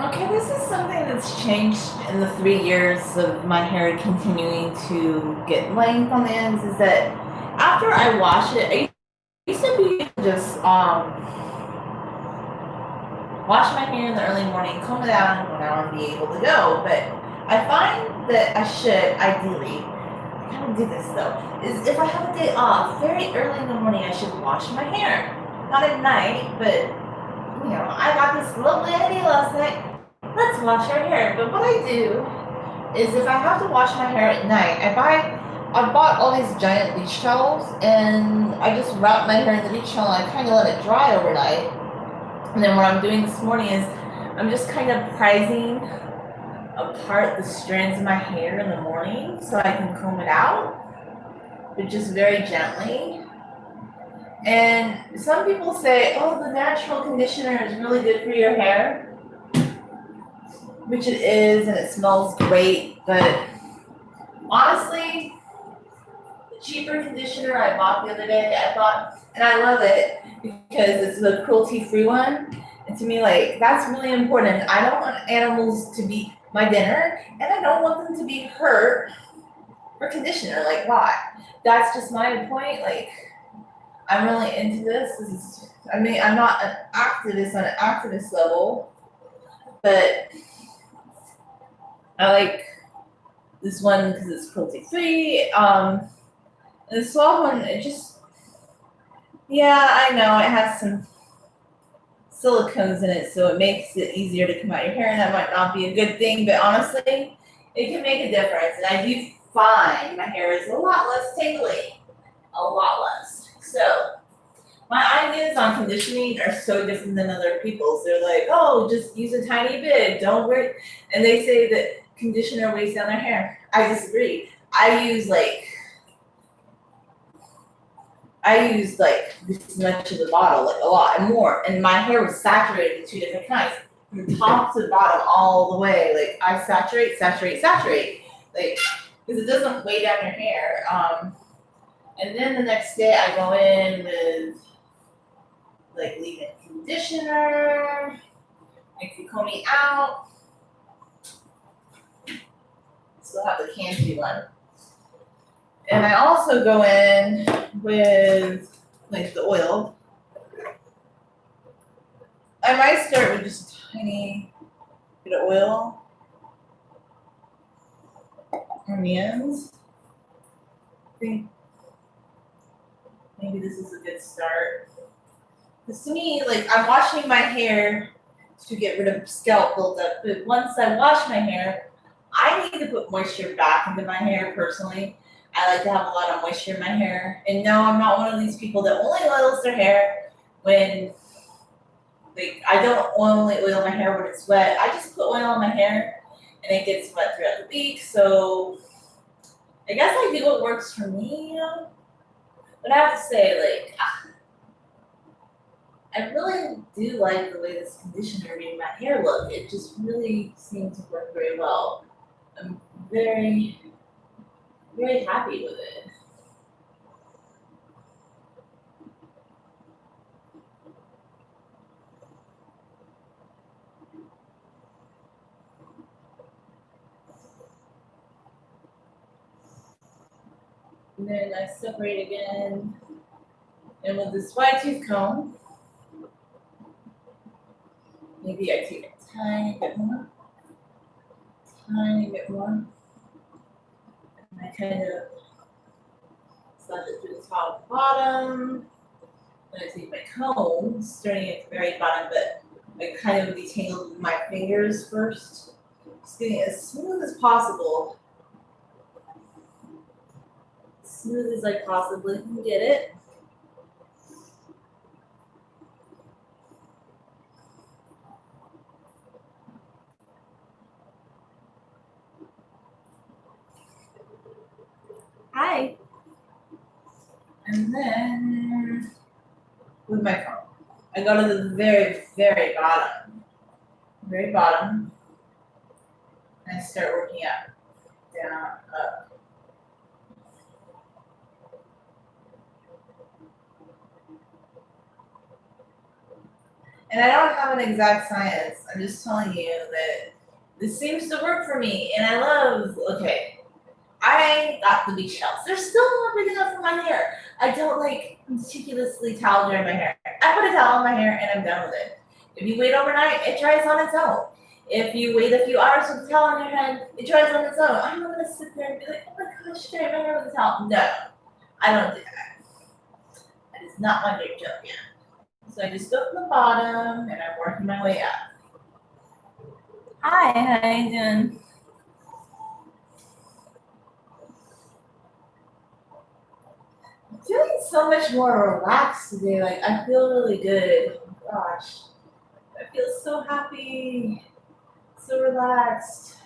Okay, this is something that's changed in the 3 years of my hair continuing to get length on the ends. Is that after I wash it, I used to be able to just wash my hair in the early morning, comb it out, and go down and be able to go. But I find that I should ideally how to do this though is if I have a day off, very early in the morning, I should wash my hair. Not at night, but I got this lovely idea last night. Let's wash our hair. But what I do is if I have to wash my hair at night, I bought all these giant beach towels and I just wrap my hair in the beach towel and I kind of let it dry overnight. And then what I'm doing this morning is I'm just kind of prizing apart the strands of my hair in the morning so I can comb it out, but just very gently. And some people say, oh, the natural conditioner is really good for your hair, which it is, and it smells great. But honestly, the cheaper conditioner I bought the other day, and I love it because it's the cruelty-free one. And to me, like, that's really important. I don't want animals to be my dinner, and I don't want them to be hurt for conditioner. Like, why? That's just my point. Like, I'm really into this. I'm not an activist on an activist level, but I like this one because it's cruelty free. And the swab one, yeah, I know it has some silicones in it, so it makes it easier to come out your hair, and that might not be a good thing, but honestly, it can make a difference. And I do find my hair is a lot less tangly, a lot less. So my ideas on conditioning are so different than other people's. They're like, oh, just use a tiny bit, don't worry. And they say that conditioner weighs down their hair. I disagree. I used like this much of the bottle, like a lot and more. And my hair was saturated in two different kinds. From top to bottom all the way. Like I saturate, saturate, saturate. Like, because it doesn't weigh down your hair. And then the next day I go in with like leave-in conditioner, makes you comb me out. Still have the candy one. And I also go in with like the oil. I might start with just a tiny bit of oil on the ends. I think maybe this is a good start. Because to me, like I'm washing my hair to get rid of scalp buildup, but once I wash my hair, I need to put moisture back into my hair personally. I like to have a lot of moisture in my hair. And no, I'm not one of these people that only oils their hair when like I don't only oil my hair when it's wet. I just put oil on my hair and it gets wet throughout the week. So I guess I do what works for me. But I have to say, like, I really do like the way this conditioner made my hair look. It just really seemed to work very well. I'm very, very happy with it. And then I separate again. And with this wide tooth comb, maybe I take a tiny bit more. And I kind of slide it through the top and bottom. Then I take my comb, starting at the very bottom, but I kind of detangle with my fingers first. Just getting it as smooth as possible. As smooth as I possibly can get it. Hi. And then with my comb, I go to the very, very bottom, and I start working up, down, up. And I don't have an exact science. I'm just telling you that this seems to work for me. And I love, okay, I got the beach towels. They're still not big enough for my hair. I don't like meticulously towel dry my hair. I put a towel in my hair and I'm done with it. If you wait overnight, it dries on its own. If you wait a few hours with a towel on your head, it dries on its own. I'm not gonna sit there and be like, oh my gosh, dry my hair with a towel. No, I don't do that. That is not my great job yet. So I just go from the bottom and I'm working my way up. Hi, how you doing? I'm feeling so much more relaxed today. Like I feel really good. Oh my gosh, I feel so happy, so relaxed.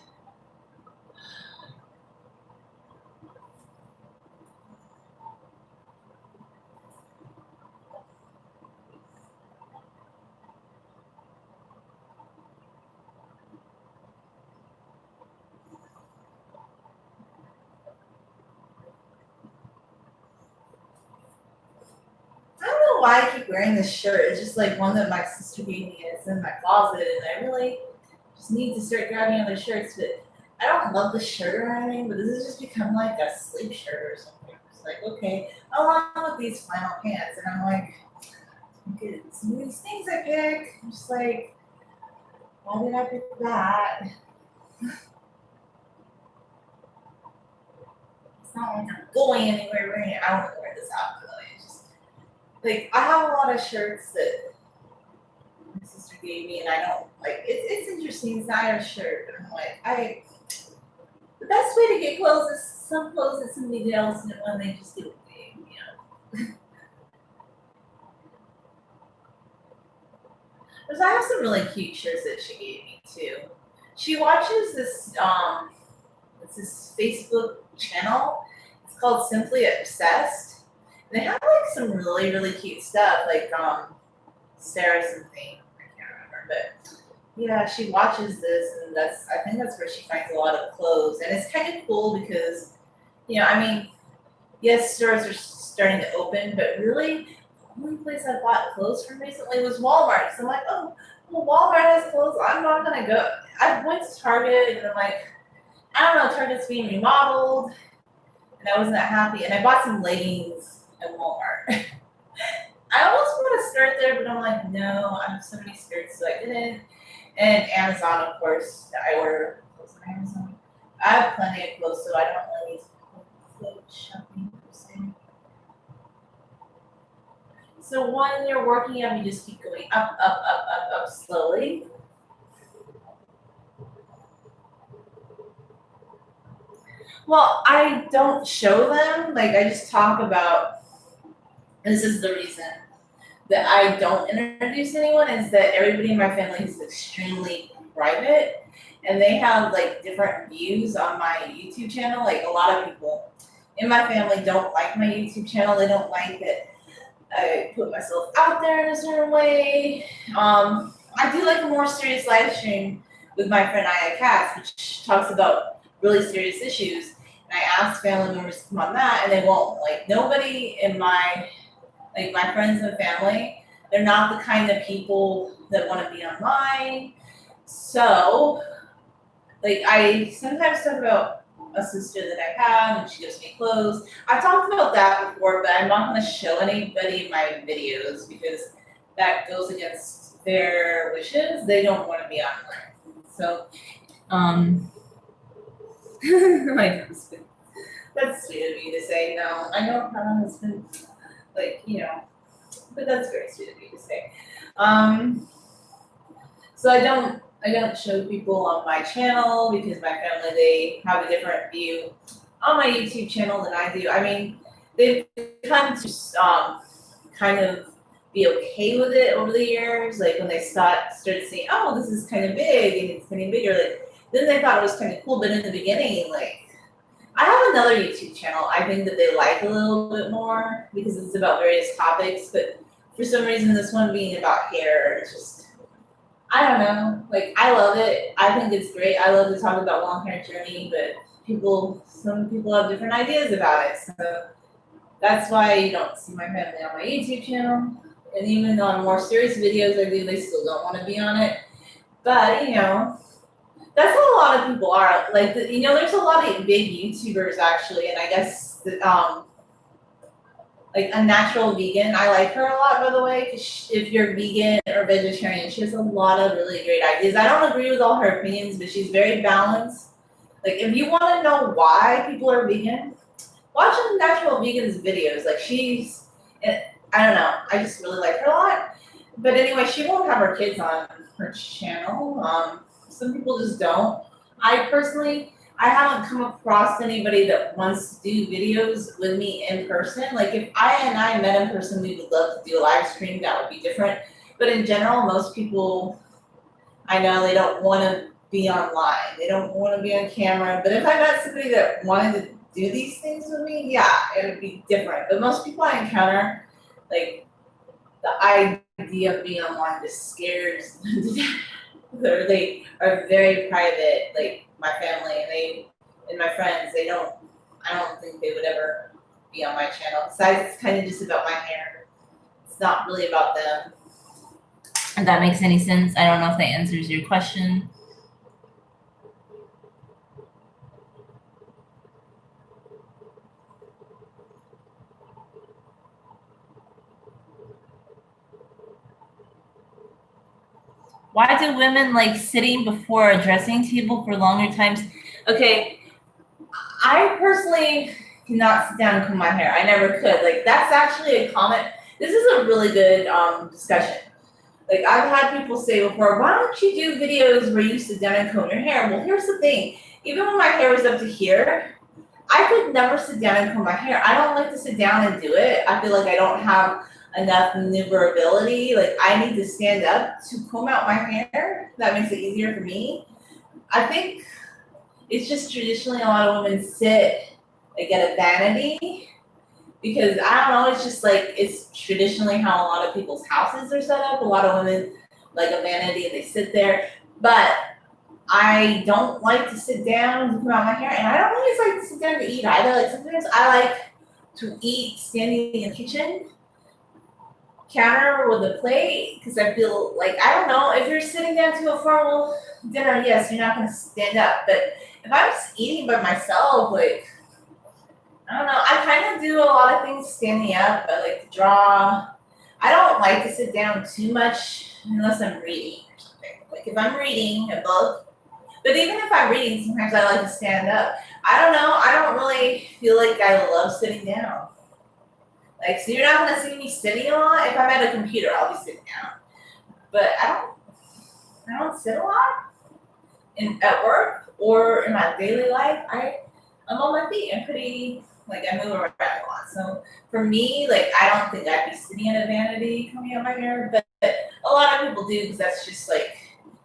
I don't know why I keep wearing this shirt. It's just like one that my sister gave me. It's in my closet, and I really just need to start grabbing other shirts. But I don't love the shirt or anything. But this has just become like a sleep shirt or something. It's like okay, along with these flannel pants, and I'm like, okay, some of these things I pick. I'm just like, why did I pick that? It's not like I'm going anywhere wearing it. I don't want to wear this out though. It's just like I have a lot of shirts that my sister gave me, and I don't like. It's interesting. It's not a shirt, but I'm like, I. The best way to get clothes is some clothes that somebody else didn't want. They just give it to you, Because I have some really cute shirts that she gave me too. She watches it's this Facebook channel. It's called Simply Obsessed. And they have like some really cute stuff, like Sarah something. I can't remember, but yeah, she watches this, and I think that's where she finds a lot of clothes, and it's kind of cool because I mean, yes, stores are starting to open, but really, the only place I bought clothes from recently was Walmart. So I'm like, oh, well, Walmart has clothes. I'm not gonna go. I went to Target, and I'm like, I don't know, Target's being remodeled, and I wasn't that happy. And I bought some leggings at Walmart. I almost want to start there, but I'm like, no, I have so many skirts, so I didn't. And Amazon, of course, I order clothes on Amazon. I have plenty of clothes, so I don't really need to go clothes shopping per se. So when you're working up, you just keep going up slowly. Well, I don't show them. Like I just talk about. And this is the reason that I don't introduce anyone is that everybody in my family is extremely private, and they have like different views on my YouTube channel. Like a lot of people in my family don't like my YouTube channel. They don't like that I put myself out there in a certain way. I do like a more serious live stream with my friend Aya Katz, which talks about really serious issues. And I asked family members to come on that, and they won't. Like nobody in my friends and family, they're not the kind of people that want to be online. So, like, I sometimes talk about a sister that I have, and she gives me clothes. I've talked about that before, but I'm not going to show anybody my videos because that goes against their wishes. They don't want to be online. So, um, my husband. That's sweet of you to say. No, I know my husband, like, but that's very sweet of you to say. Um, so I don't show people on my channel because my family they have a different view on my YouTube channel than I do. I mean, they've come to kind of be okay with it over the years. Like when they started seeing, oh, this is kind of big and it's getting bigger. Like then they thought it was kind of cool. But in the beginning, like I have another YouTube channel I think that they like a little bit more because it's about various topics. But for some reason, this one being about hair, it's just I don't know. Like I love it. I think it's great. I love to talk about long hair journey, but some people have different ideas about it. So that's why you don't see my family on my YouTube channel. And even on more serious videos I do, they still don't want to be on it. But that's what a lot of people are. Like, there's a lot of big YouTubers actually, and I guess like Unnatural Vegan. I like her a lot, by the way, because if you're vegan or vegetarian, she has a lot of really great ideas. I don't agree with all her opinions, but she's very balanced. Like, if you want to know why people are vegan, watch Unnatural Vegan's videos. Like, I don't know, I just really like her a lot. But anyway, she won't have her kids on her channel. Some people just don't. I haven't come across anybody that wants to do videos with me in person. Like, if I met in person, we would love to do a live stream. That would be different. But in general, most people I know they don't want to be online. They don't want to be on camera. But if I met somebody that wanted to do these things with me, yeah, it would be different. But most people I encounter, like, the idea of being online just scares them to death. They are very private, like my family and my friends. I don't think they would ever be on my channel. Besides, it's kind of just about my hair. It's not really about them. If that makes any sense. I don't know if that answers your question. Why do women like sitting before a dressing table for longer times? Okay, I personally cannot sit down and comb my hair. I never could. Like, that's actually a comment. This is a really good discussion. Like, I've had people say before, why don't you do videos where you sit down and comb your hair? Well, here's the thing. Even when my hair was up to here, I could never sit down and comb my hair. I don't like to sit down and do it. I feel like I don't have enough maneuverability. Like, I need to stand up to comb out my hair. That makes it easier for me. I think it's just traditionally a lot of women sit like at a vanity because I don't know, it's just like it's traditionally how a lot of people's houses are set up. A lot of women like a vanity and they sit there. But I don't like to sit down and comb out my hair, and I don't always like to sit down to eat either. Like, sometimes I like to eat standing in the kitchen counter with a plate because I feel like, I don't know, if you're sitting down to a formal dinner, yes, you're not going to stand up. But if I'm just eating by myself, like, I don't know, I kind of do a lot of things standing up. I like to draw. I don't like to sit down too much unless I'm reading or something. Like, if I'm reading a book, but even if I'm reading, sometimes I like to stand up. I don't know. I don't really feel like I love sitting down. Like, so you're not gonna see me sitting a lot. If I'm at a computer, I'll be sitting down. But I don't sit a lot at work or in my daily life. I'm on my feet. I'm pretty, like, I move around a lot. So for me, like, I don't think I'd be sitting in a vanity combing out my hair. But a lot of people do because that's just like,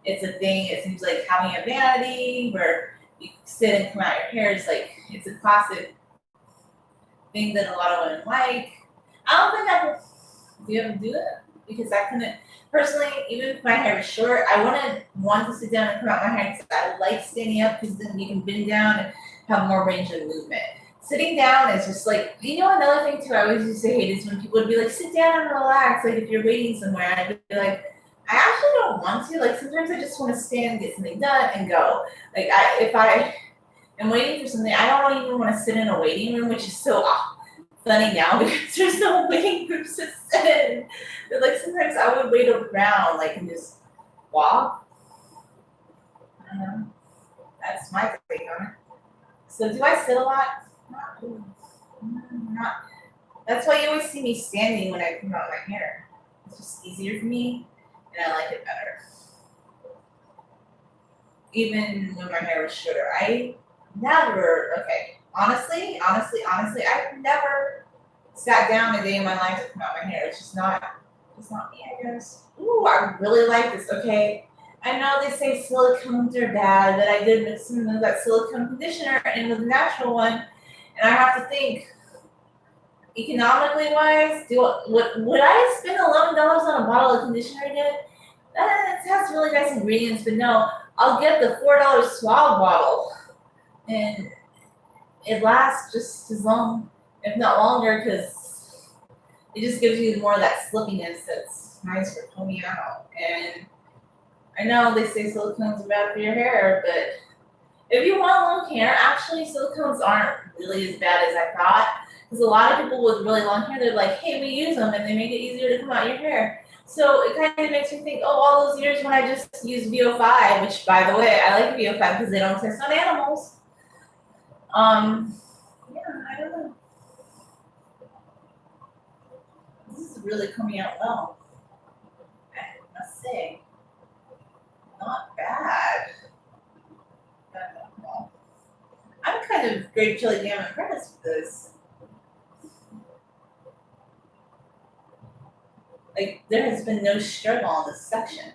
it's a thing. It seems like having a vanity where you sit and comb out your hair is like, it's a classic thing that a lot of women like. I don't think I would be able to do it because I couldn't personally. Even if my hair is short, I wouldn't want to sit down and comb out my hair because I like standing up because then you can bend down and have more range of movement. Sitting down is just like, another thing too. I always used to hate is when people would be like, sit down and relax. Like, if you're waiting somewhere, I'd be like, I actually don't want to. Like, sometimes I just want to stand, get something done, and go. Like, if I am waiting for something, I don't even want to sit in a waiting room, which is so funny now because there's no waiting groups to sit in. But like, sometimes I would wait around, like, and just walk. I don't know. That's my take on it. So, do I sit a lot? Not really. Not. That's why you always see me standing when I comb out my hair. It's just easier for me, and I like it better. Even when my hair was shorter, I never. Okay, honestly, I've never sat down a day in my life to comb out my hair. It's not me, I guess. Ooh, I really like this. Okay, I know they say silicones are bad, but I did mix some of that silicone conditioner in with the natural one, and I have to think, economically wise, would I spend $11 on a bottle of conditioner again? It has really nice ingredients, but no, I'll get the $4 swab bottle, and it lasts just as long, if not longer, because It just gives you more of that slippiness that's nice for combing out. And I know they say silicones are bad for your hair, but if you want long hair, actually silicones aren't really as bad as I thought. Because a lot of people with really long hair, they're like, hey, we use them and they make it easier to come out your hair. So it kind of makes me think, oh, all those years when I just used VO5, which by the way, I like VO5 because they don't test on animals. Yeah, I don't know. This is really coming out well, I must say. Not bad. I'm kind of gratefully damn impressed with this. Like, there has been no struggle on this section.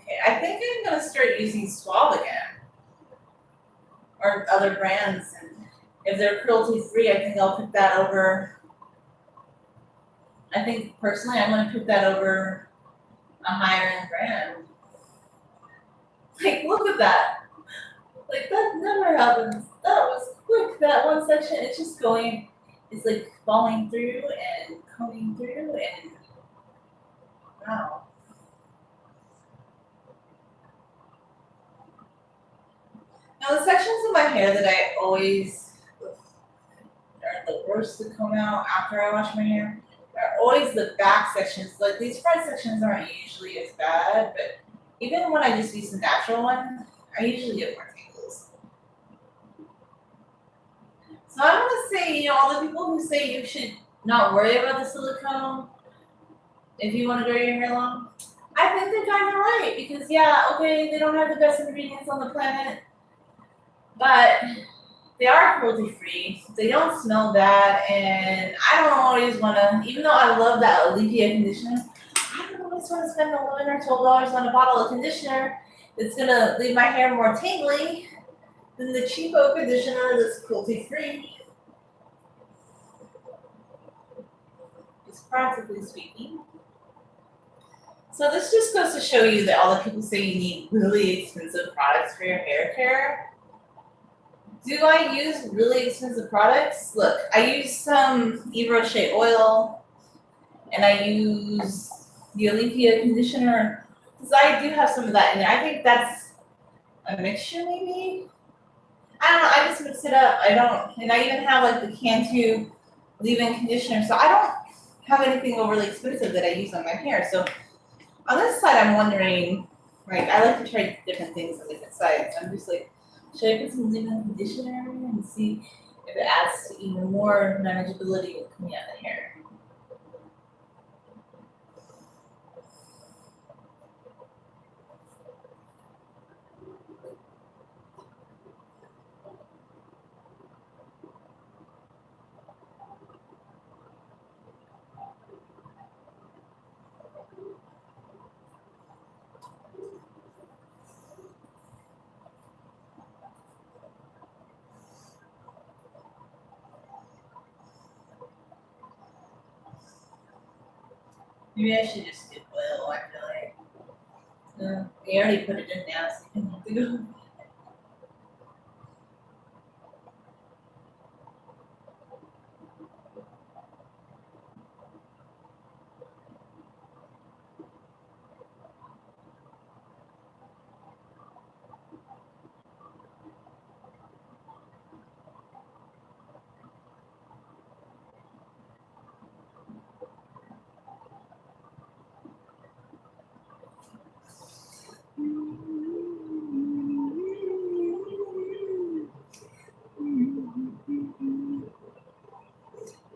Okay, I think I'm gonna start using Suave again. Or other brands. And if they're cruelty free, I think I'll pick that over. I think personally, I'm gonna pick that over a higher end brand. Like, look at that. Like, that never happens. That was quick. That one section, it's just going, it's like falling through and coming through and wow. Now, the sections of my hair that I always are the worst to come out after I wash my hair are always the back sections. Like, these front sections aren't usually as bad, but even when I just use the natural one, I usually get more tangles. So I want to say, all the people who say you should not worry about the silicone if you want to grow your hair long, I think they're kind of right because yeah, okay, they don't have the best ingredients on the planet, but they are cruelty free. They don't smell bad, and I don't always want to. Even though I love that Olivia conditioner, I don't always want to spend $11 or $12 on a bottle of conditioner that's gonna leave my hair more tangly than the cheapo conditioner that's cruelty free. Just practically speaking. So this just goes to show you that all the people say you need really expensive products for your hair care. Do I use really expensive products? Look, I use some Yves Rocher oil, and I use the Olivia conditioner because I do have some of that in there. I think that's a mixture, maybe. I don't know. I just mix it up. I don't, and I even have like the Cantu leave-in conditioner, so I don't have anything overly expensive that I use on my hair. So on this side, I'm wondering, like, I like to try different things on different sides. I'm just like, should I put some leave-in conditioner and see if it adds to even more manageability with coming out the hair? Maybe I should just do oil. I feel like they already put it in now, so you don't have to go.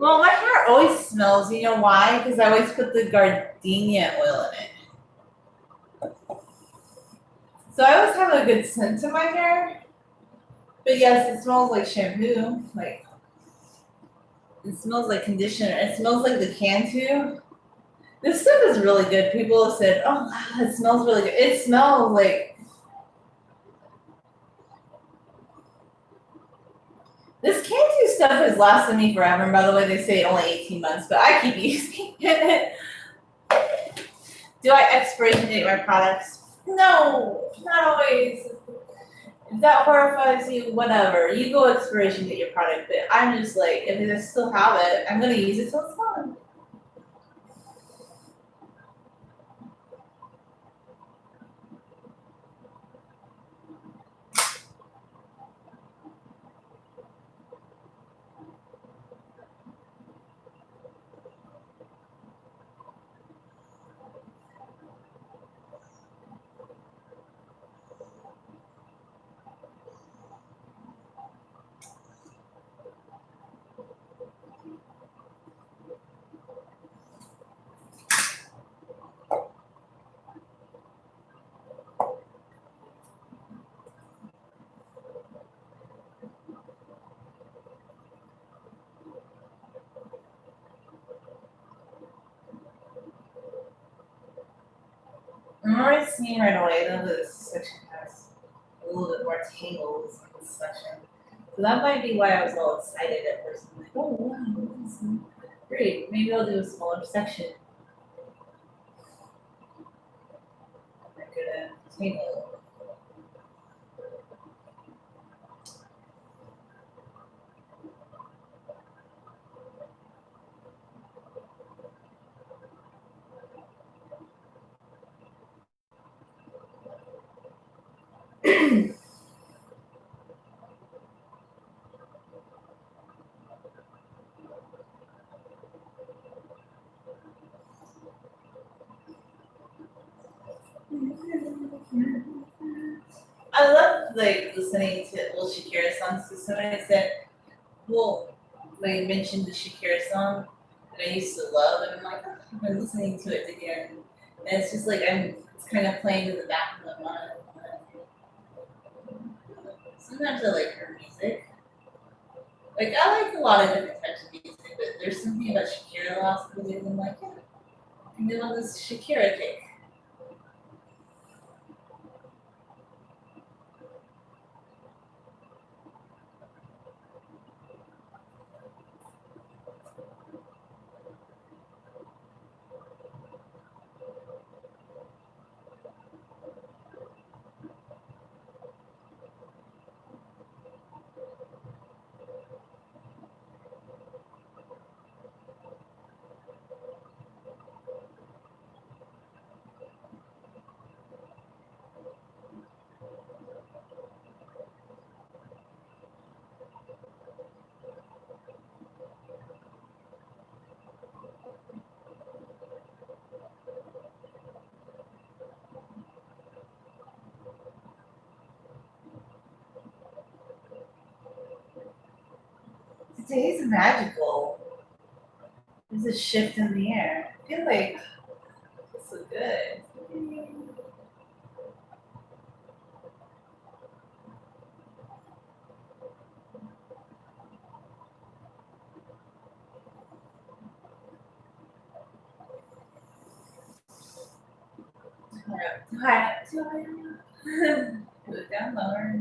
Well, my hair always smells. You know why? Because I always put the gardenia oil in it. So I always have a good scent to my hair. But yes, it smells like shampoo. Like, it smells like conditioner. It smells like the Cantu. This stuff is really good. People have said, "Oh, wow, it smells really good." It smells like this Cantu stuff has lasted me forever. And by the way, they say only 18 months, but I keep using it. Do I expiration date my products? No, not always. If that horrifies you, whatever. You go expiration date your product, but I'm just like, if I still have it, I'm gonna use it till it's gone. I'm already seeing right away that this section has a little bit more tables in this section. So that might be why I was all excited at first. I'm like, oh wow, this is great. Maybe I'll do a smaller section. Make it a table. I love like listening to old Shakira songs to some extent. Well, like you mentioned the Shakira song that I used to love, and I'm like, oh, I've been listening to it again, and it's just like it's kind of playing in the back of my mind. Sometimes I like her music. Like I like a lot of different types of music, but there's something about Shakira last couple days. I'm like, yeah, I'm doing this Shakira kick. Today's magical. There's a shift in the air. I feel like it's so good. Too high, too high. Put it down lower.